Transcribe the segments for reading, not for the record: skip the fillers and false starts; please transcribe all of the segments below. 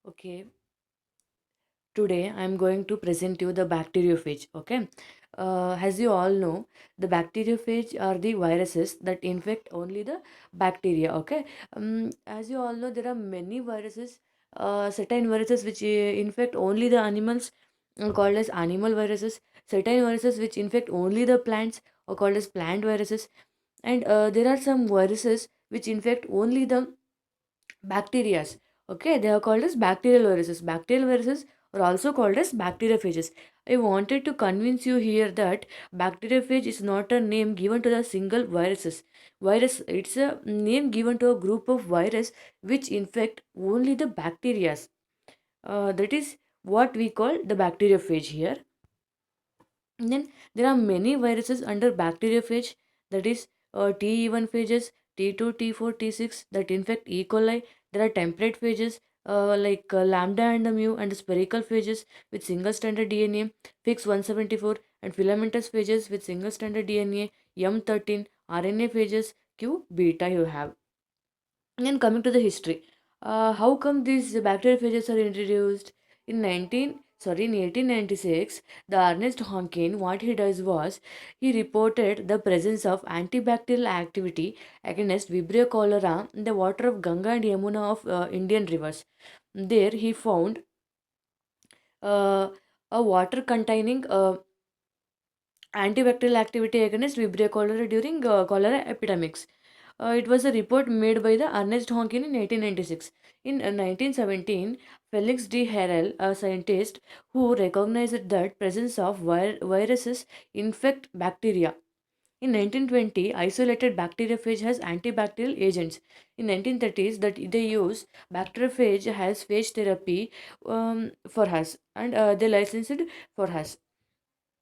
Okay, today I'm going to present you the bacteriophage. Okay, as you all know, the bacteriophage are the viruses that infect only the bacteria. Okay, as you all know, there are many viruses, certain viruses which infect only the animals are called as animal viruses. Certain viruses which infect only the plants are called as plant viruses, and there are some viruses which infect only the bacteria. Okay, they are called as bacterial viruses. Bacterial viruses are also called as bacteriophages. I wanted to convince you here that bacteriophage is not a name given to the single viruses. Virus, it's a name given to a group of virus which infect only the bacteria. That is what we call the bacteriophage here. And then there are many viruses under bacteriophage, that is T1 phages, T2, T4, T6 that infect E. coli. There are template phages like lambda and the mu and spherical phages with single stranded DNA, Fix 174 and filamentous phages with single stranded DNA, M13, RNA phages, Q beta you have. And then coming to the history, how come these bacteriophages are introduced? In 1896, the Ernest Honkin, what he does was he reported the presence of antibacterial activity against Vibrio cholera in the water of Ganga and Yamuna of Indian rivers. There he found uh, a water containing antibacterial activity against Vibrio cholera during cholera epidemics. It was a report made by the Ernest Honkin in 1896. In 1917, Felix D. Harrell, a scientist who recognized that presence of viruses infect bacteria. In 1920, isolated bacteriophage has antibacterial agents. In 1930s, that they use bacteriophage has phage therapy for us, and they licensed it for us.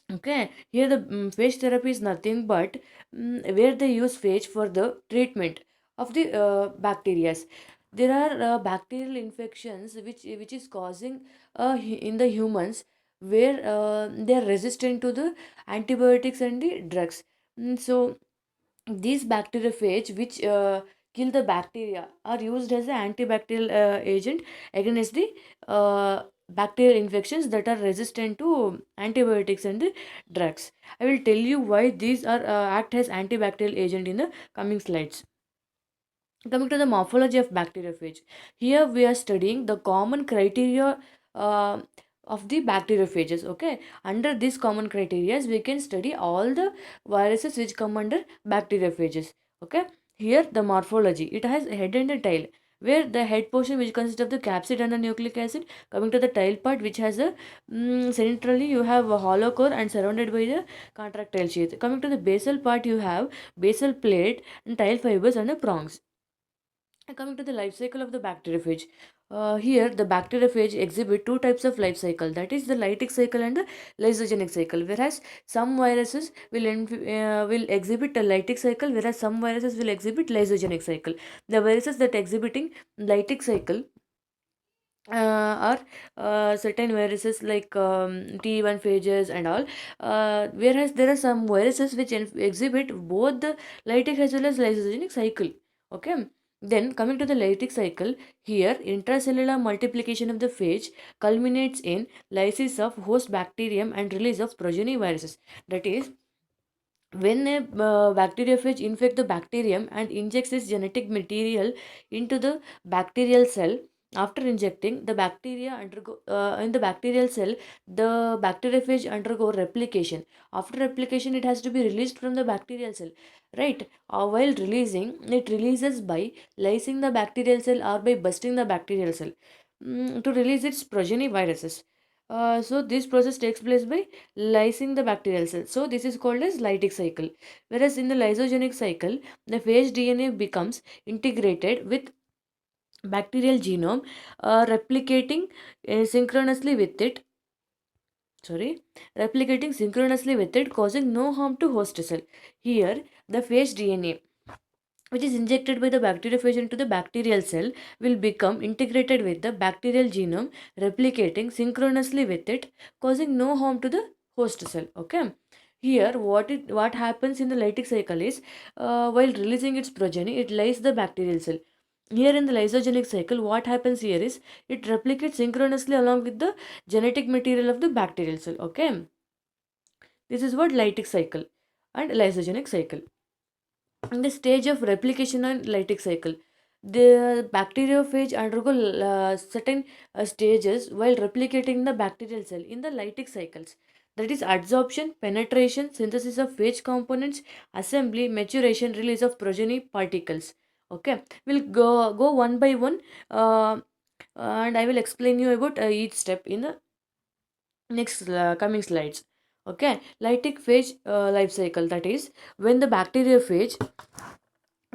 Okay, here the phage therapy is nothing but where they use phage for the treatment of the bacteria. There are bacterial infections which is causing in the humans where they are resistant to the antibiotics and the drugs. So these bacteriophage which kill the bacteria are used as an antibacterial agent against the bacterial infections that are resistant to antibiotics and the drugs. I will tell you why these are act as antibacterial agent in the coming slides. Coming to the morphology of bacteriophage, here we are studying the common criteria uh, of the bacteriophages. Okay, under these common criteria, we can study all the viruses which come under bacteriophages. Okay, here the morphology, it has a head and a tail. Where the head portion which consists of the capsid and the nucleic acid, coming to the tail part which has a centrally you have a hollow core and surrounded by the contractile sheath. Coming to the basal part, you have basal plate and tail fibers and the prongs. Coming to the life cycle of the bacteriophage, here the bacteriophage exhibit two types of life cycle, that is the lytic cycle and the lysogenic cycle. Whereas some viruses will exhibit a lytic cycle, whereas some viruses will exhibit lysogenic cycle. The viruses that exhibiting lytic cycle are certain viruses like T1 phages and all, whereas there are some viruses which exhibit both the lytic as well as lysogenic cycle. Okay, then coming to the lytic cycle, here intracellular multiplication of the phage culminates in lysis of host bacterium and release of progeny viruses. That is, when a bacteriophage infect the bacterium and injects its genetic material into the bacterial cell, after injecting the bacteria undergo in the bacterial cell, the bacteriophage undergo replication. After replication, it has to be released from the bacterial cell, right? While releasing, it releases by lysing the bacterial cell or by busting the bacterial cell to release its progeny viruses. So this process takes place by lysing the bacterial cell. So this is called as lytic cycle. Whereas in the lysogenic cycle, the phage DNA becomes integrated with bacterial genome, replicating synchronously with it. Sorry, replicating synchronously with it, causing no harm to host cell. Here, the phage DNA which is injected by the bacteriophage into the bacterial cell will become integrated with the bacterial genome, replicating synchronously with it, causing no harm to the host cell. Okay, here what happens in the lytic cycle is while releasing its progeny, it lyses the bacterial cell. Here in the lysogenic cycle, what happens here is it replicates synchronously along with the genetic material of the bacterial cell. Okay, this is what lytic cycle and lysogenic cycle. In the stage of replication and lytic cycle, the bacteriophage undergo certain stages while replicating the bacterial cell in the lytic cycles. That is adsorption, penetration, synthesis of phage components, assembly, maturation, release of progeny particles. Okay, we'll go one by one, and I will explain you about each step in the next coming slides. Okay, lytic phage life cycle, that is when the bacteriophage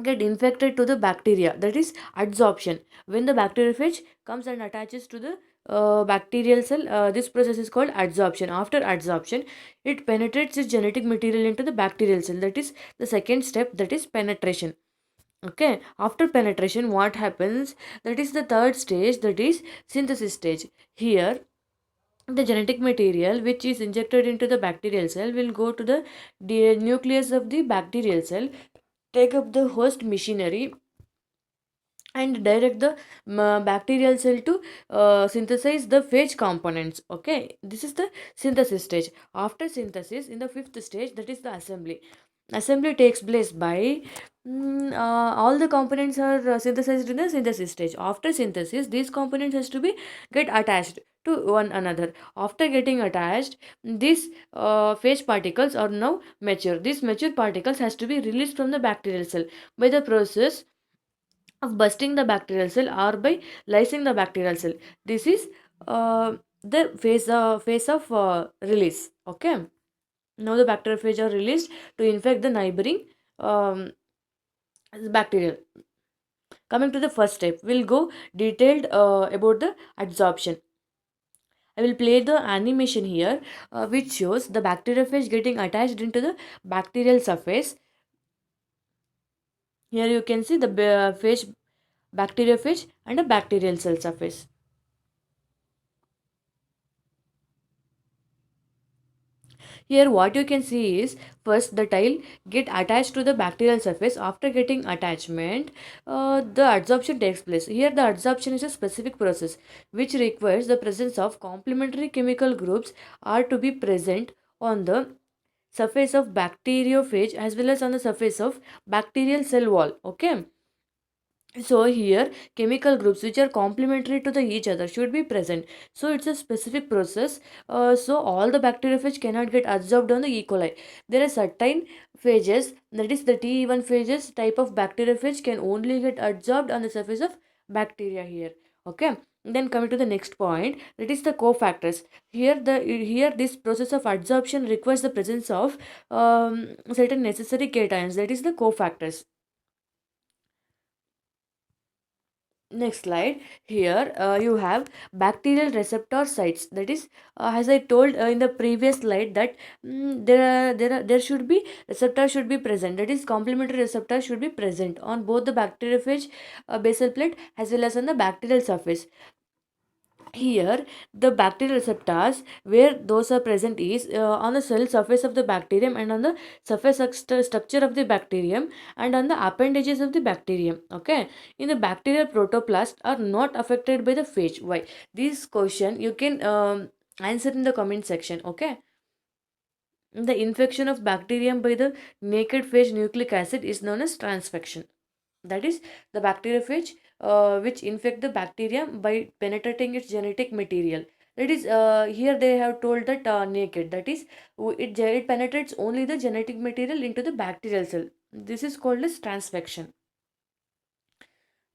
get infected to the bacteria, that is adsorption. When the bacteriophage comes and attaches to the bacterial cell, this process is called adsorption. After adsorption, it penetrates its genetic material into the bacterial cell, that is the second step, that is penetration. Okay, after penetration, what happens, that is the third stage, that is synthesis stage. Here the genetic material which is injected into the bacterial cell will go to the nucleus of the bacterial cell, take up the host machinery, and direct the bacterial cell to synthesize the phage components. Okay, this is the synthesis stage. After synthesis, in the fifth stage, that is the assembly. Assembly takes place by all the components are synthesized in the synthesis stage. After synthesis, these components has to be get attached to one another. After getting attached, these phage particles are now mature. These mature particles has to be released from the bacterial cell by the process of busting the bacterial cell or by lysing the bacterial cell. This is the phase of release. Okay, now the bacteriophage are released to infect the neighboring um, bacterial. Coming to the first step, we'll go detailed about the adsorption. I will play the animation here, which shows the bacteriophage getting attached into the bacterial surface. Here you can see the phage, bacteriophage and a bacterial cell surface. Here what you can see is, first the tile get attached to the bacterial surface. After getting attachment, the adsorption takes place. Here the adsorption is a specific process which requires the presence of complementary chemical groups are to be present on the surface of bacteriophage as well as on the surface of bacterial cell wall. Okay, so here chemical groups which are complementary to the each other should be present. So it's a specific process. So all the bacteriophage cannot get adsorbed on the E. coli. There are certain phages, that is the T1 phages type of bacteriophage can only get adsorbed on the surface of bacteria here. Okay, then coming to the next point, that is the cofactors. Here this process of adsorption requires the presence of certain necessary cations, that is the cofactors. Next slide. Here you have bacterial receptor sites, that is as I told in the previous slide that there should be receptor should be present, that is complementary receptor should be present on both the bacteriophage basal plate as well as on the bacterial surface. Here the bacterial receptors where those are present is on the cell surface of the bacterium and on the surface structure of the bacterium and on the appendages of the bacterium. Okay, in the bacterial protoplast are not affected by the phage. Why? This question you can answer in the comment section. Okay, the infection of bacterium by the naked phage nucleic acid is known as transfection. That is the bacteriophage which infect the bacterium by penetrating its genetic material. That is here they have told that naked, that is it penetrates only the genetic material into the bacterial cell. This is called as transfection.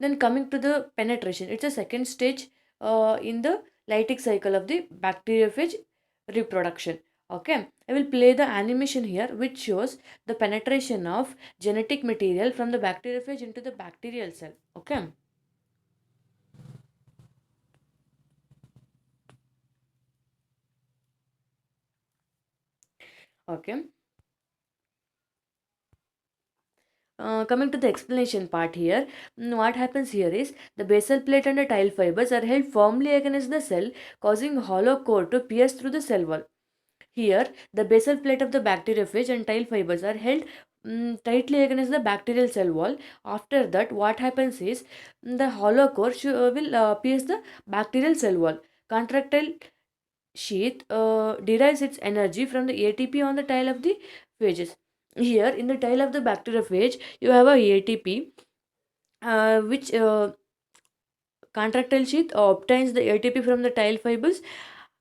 Then coming to the penetration, it's a second stage in the lytic cycle of the bacteriophage reproduction. Okay, I will play the animation here which shows the penetration of genetic material from the bacteriophage into the bacterial cell. Okay, okay. Coming to the explanation part here, what happens here is the basal plate and the tile fibers are held firmly against the cell, causing hollow core to pierce through the cell wall. Here, the basal plate of the bacteriophage and tile fibers are held tightly against the bacterial cell wall. After that, what happens is the hollow core will pierce the bacterial cell wall. Contractile sheath derives its energy from the ATP on the tail of the phages. Here, in the tail of the bacteriophage, you have a ATP, which contractile sheath obtains the ATP from the tail fibers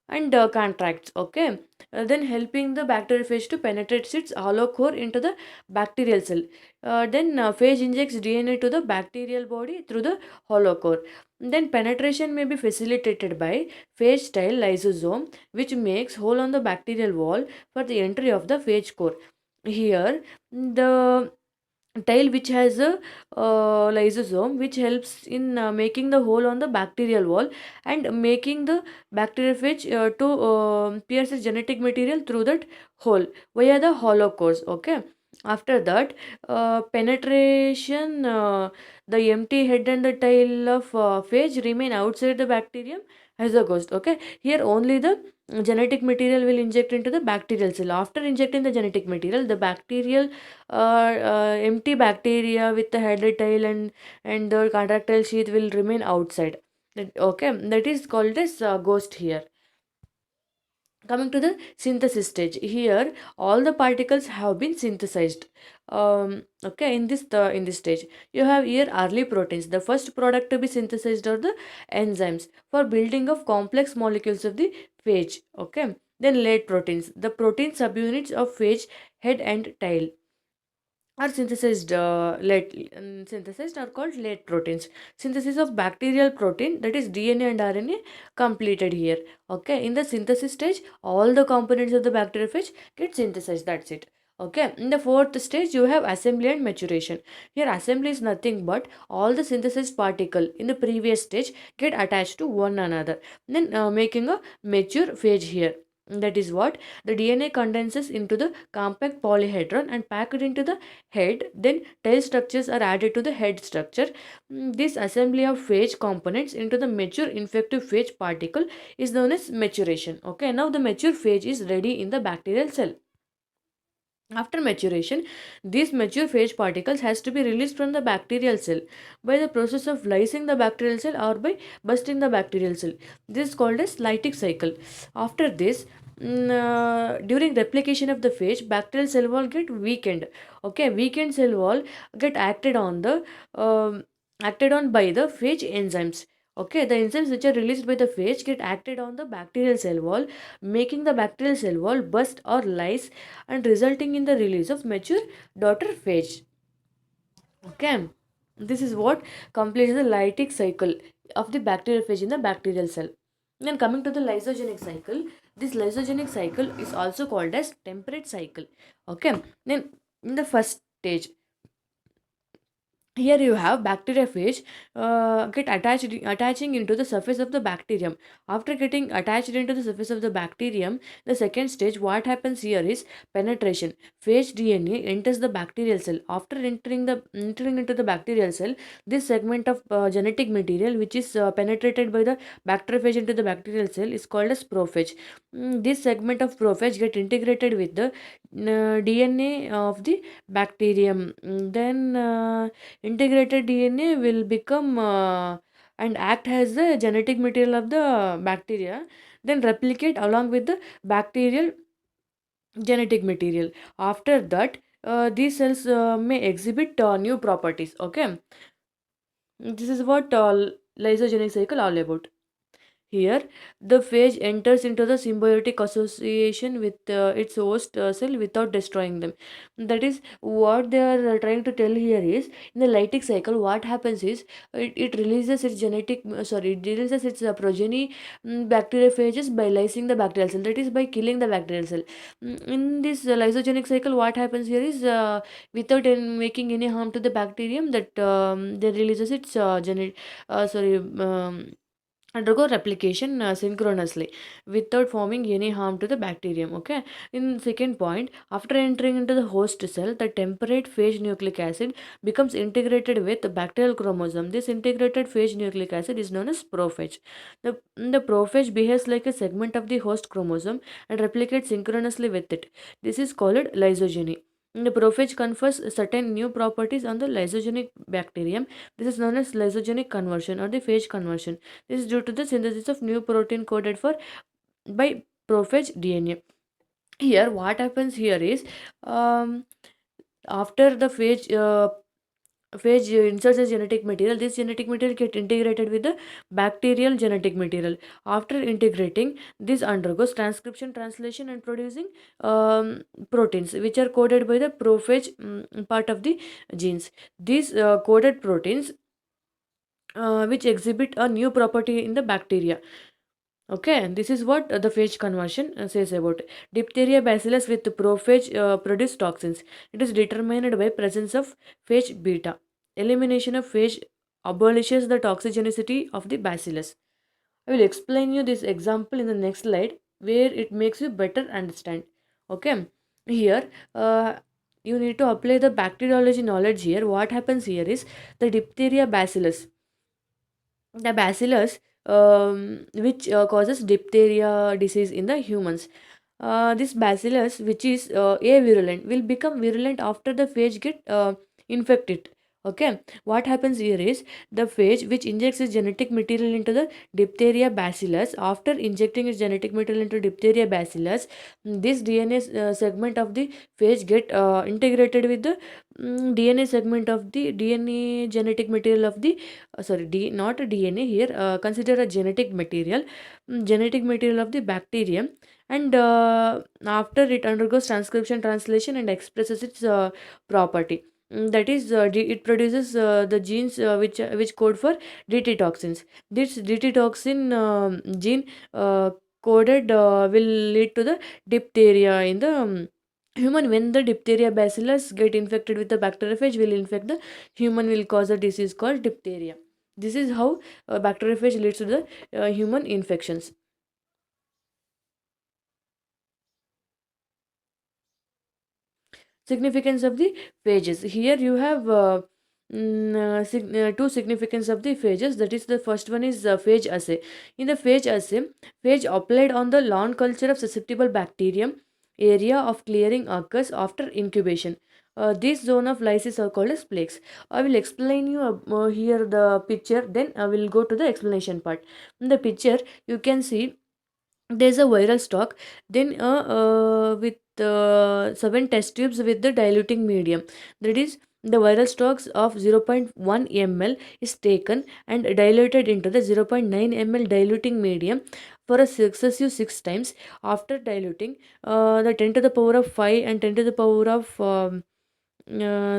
and contracts. Okay, then helping the bacteriophage to penetrate its hollow core into the bacterial cell. Then phage injects DNA to the bacterial body through the hollow core. Then penetration may be facilitated by phage style lysosome, which makes hole on the bacterial wall for the entry of the phage core. Here, the tail which has a lysosome which helps in making the hole on the bacterial wall and making the bacteriophage to pierce its genetic material through that hole via the hollow cores. Okay, after that, penetration, the empty head and the tail of phage remain outside the bacterium as a ghost. Okay, here only the genetic material will inject into the bacterial cell. After injecting the genetic material, the bacterial empty bacteria with the head, tail, and the contractile sheath will remain outside. Okay, that is called as ghost here. Coming to the synthesis stage, here all the particles have been synthesized. Okay, in this stage, you have here early proteins. The first product to be synthesized are the enzymes for building of complex molecules of the phage. Okay, then late proteins, the protein subunits of phage head and tail are synthesized are called late proteins. Synthesis of bacterial protein, that is DNA and RNA, completed here. Okay, in the synthesis stage, all the components of the bacteriophage get synthesized. That's it. Okay, in the fourth stage, you have assembly and maturation. Here, assembly is nothing but all the synthesized particle in the previous stage get attached to one another, then making a mature phage here. That is what the DNA condenses into the compact polyhedron and packed into the head. Then tail structures are added to the head structure. This assembly of phage components into the mature infective phage particle is known as maturation. Okay, now the mature phage is ready in the bacterial cell. After maturation, these mature phage particles has to be released from the bacterial cell by the process of lysing the bacterial cell or by busting the bacterial cell. This is called as lytic cycle. After this, during replication of the phage, bacterial cell wall get weakened. Okay, weakened cell wall get acted on by the phage enzymes. Okay, the enzymes which are released by the phage get acted on the bacterial cell wall, making the bacterial cell wall burst or lyse and resulting in the release of mature daughter phage. Okay, this is what completes the lytic cycle of the bacteriophage in the bacterial cell. Then coming to the lysogenic cycle, this lysogenic cycle is also called as temperate cycle. Okay, then in the first stage, here you have bacteriophage get attaching into the surface of the bacterium. After getting attached into the surface of the bacterium, the second stage, what happens here is penetration. Phage DNA enters the bacterial cell. After entering into the bacterial cell, this segment of genetic material which is penetrated by the bacteriophage into the bacterial cell is called as prophage. This segment of prophage get integrated with the DNA of the bacterium. Then integrated DNA will become and act as the genetic material of the bacteria, then replicate along with the bacterial genetic material. After that, these cells may exhibit new properties. Okay, this is what lysogenic cycle all about. Here, the phage enters into the symbiotic association with its host cell without destroying them. That is what they are trying to tell here is in the lytic cycle, what happens is it releases its it releases its progeny bacteriophages by lysing the bacterial cell. That is by killing the bacterial cell. In this lysogenic cycle, what happens here is without making any harm to the bacterium, that they releases its undergo replication synchronously without forming any harm to the bacterium. Okay, in second point, after entering into the host cell, the temperate phage nucleic acid becomes integrated with the bacterial chromosome. This integrated phage nucleic acid is known as prophage. The prophage behaves like a segment of the host chromosome and replicates synchronously with it. This is called lysogeny. The prophage confers certain new properties on the lysogenic bacterium. This is known as lysogenic conversion or the phage conversion. This is due to the synthesis of new protein coded for by prophage DNA. Here, what happens here is, um, after the phage inserts a genetic material, this genetic material get integrated with the bacterial genetic material. After integrating, this undergoes transcription, translation, and producing proteins which are coded by the prophage part of the genes. These coded proteins which exhibit a new property in the bacteria. Okay, and this is what the phage conversion says about it. Diphtheria bacillus with prophage produce toxins. It is determined by presence of phage beta. Elimination of phage abolishes the toxigenicity of the bacillus. I will explain you this example in the next slide where it makes you better understand. Okay, here you need to apply the bacteriology knowledge here. What happens here is the diphtheria bacillus, the bacillus which causes diphtheria disease in the humans. This bacillus, which is avirulent, will become virulent after the phage get infected. Okay, what happens here is the phage which injects its genetic material into the diphtheria bacillus. After injecting its genetic material into diphtheria bacillus, this DNA segment of the phage get integrated with the DNA segment of the DNA genetic material of the not a DNA here, consider a genetic material, genetic material of the bacterium, and after it undergoes transcription, translation, and expresses its property. That is, it produces the genes which code for DT toxins. This DT toxin gene coded will lead to the diphtheria in the human. When the diphtheria bacillus get infected with the bacteriophage, will infect the human, will cause a disease called diphtheria. This is how bacteriophage leads to the human infections. Significance of the phages. Here you have two significance of the phages. That is, the first one is phage assay. In the phage assay, phage applied on the lawn culture of susceptible bacterium area of clearing occurs after incubation. This zone of lysis are called as plaques. I will explain you here the picture, then I will go to the explanation part. In the picture, you can see there's a viral stock, then with 7 test tubes with the diluting medium. That is, the viral stocks of 0.1 ml is taken and diluted into the 0.9 ml diluting medium for a successive 6 times. After diluting, the 10 to the power of 5 and 10 to the power of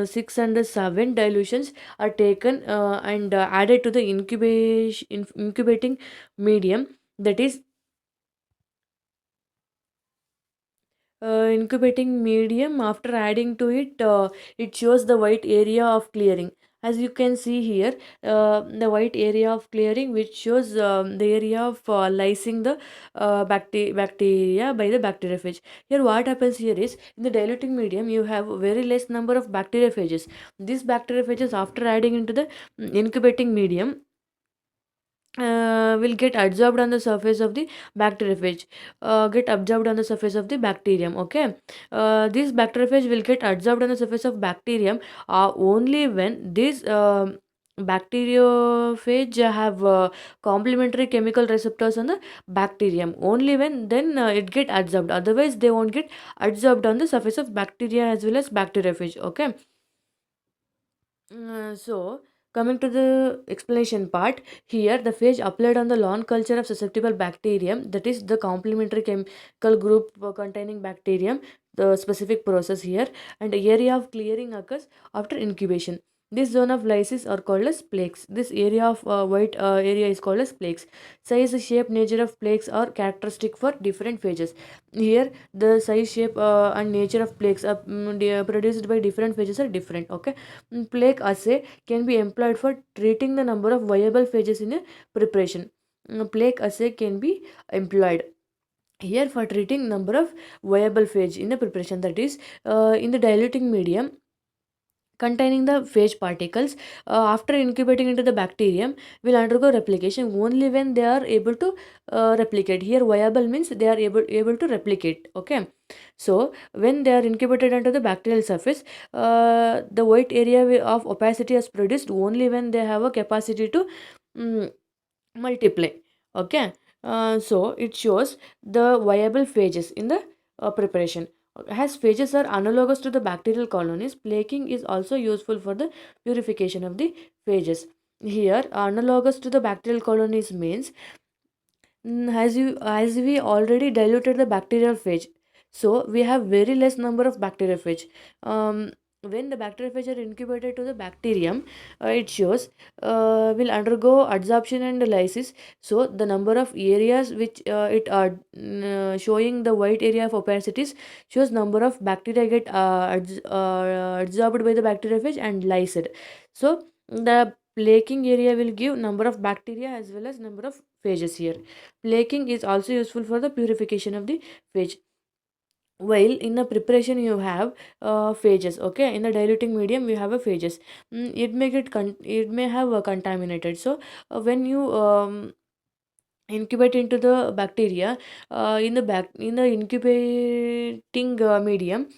6 and 7 dilutions are taken and added to the incubating medium. That is, incubating medium. After adding to it, it shows the white area of clearing. As you can see here, the white area of clearing, which shows the area of lysing the bacteria by the bacteriophage. Here what happens here is, in the diluting medium you have very less number of bacteriophages. These bacteriophages, after adding into the incubating medium, will get adsorbed on the surface of the bacteriophage, get absorbed on the surface of the bacterium. Okay, this bacteriophage will get adsorbed on the surface of bacterium only when this bacteriophage have complementary chemical receptors on the bacterium. Only when then it get adsorbed, otherwise they won't get adsorbed on the surface of bacteria as well as bacteriophage. Okay, so, coming to the explanation part, here the phage applied on the lawn culture of susceptible bacterium, that is the complementary chemical group containing bacterium, the specific process here, and area of clearing occurs after incubation. This zone of lysis are called as plaques. This area of white area is called as plaques. Size, shape, nature of plaques are characteristic for different phages. Here, the size, shape, and nature of plaques are produced by different phages are different. Okay, plaque assay can be employed for treating the number of viable phages in a preparation. Plaque assay can be employed here for treating number of viable phage in the preparation. That is, in the diluting medium, containing the phage particles after incubating into the bacterium will undergo replication only when they are able to replicate. Here viable means they are able to replicate. Okay, so when they are incubated under the bacterial surface, the white area of opacity is produced only when they have a capacity to mm, multiply. Okay, so it shows the viable phages in the preparation. As phages are analogous to the bacterial colonies, plaking is also useful for the purification of the phages. Here analogous to the bacterial colonies means, as we already diluted the bacterial phage, so we have very less number of bacteriophage. When the bacteriophage are incubated to the bacterium, it shows will undergo adsorption and lysis. So the number of areas which it are showing the white area of opacities shows number of bacteria get adsorbed by the bacteriophage and lysed. So the plaking area will give number of bacteria as well as number of phages here. Plaking is also useful for the purification of the phage. While in the preparation you have phages. Okay, in the diluting medium you have a phages. It may have contaminated. So when you incubate into the bacteria, in the incubating medium,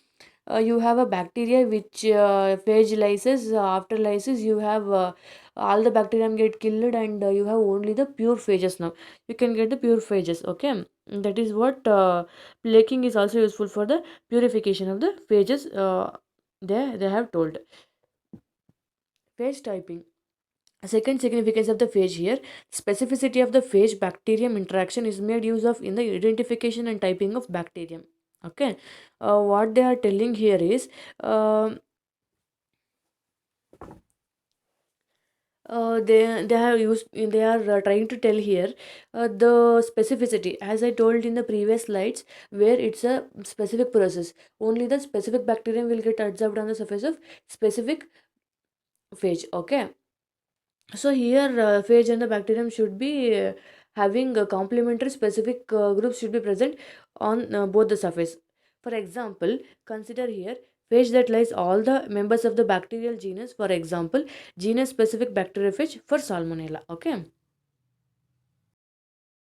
you have a bacteria which phage lysis. After lysis you have all the bacterium get killed, and you have only the pure phages. Now you can get the pure phages. Okay, that is what plaking is also useful for the purification of the phages. They have told. Phage typing. Second significance of the phage here, specificity of the phage bacterium interaction is made use of in the identification and typing of bacterium. Okay, what they are telling here is, um they have used they are trying to tell here the specificity, as I told in the previous slides, where it's a specific process. Only the specific bacterium will get adsorbed on the surface of specific phage. Okay, so here phage and the bacterium should be having a complementary specific groups should be present on both the surface. For example, consider here phage that lies all the members of the bacterial genus. For example, genus specific bacteriophage for salmonella. Okay,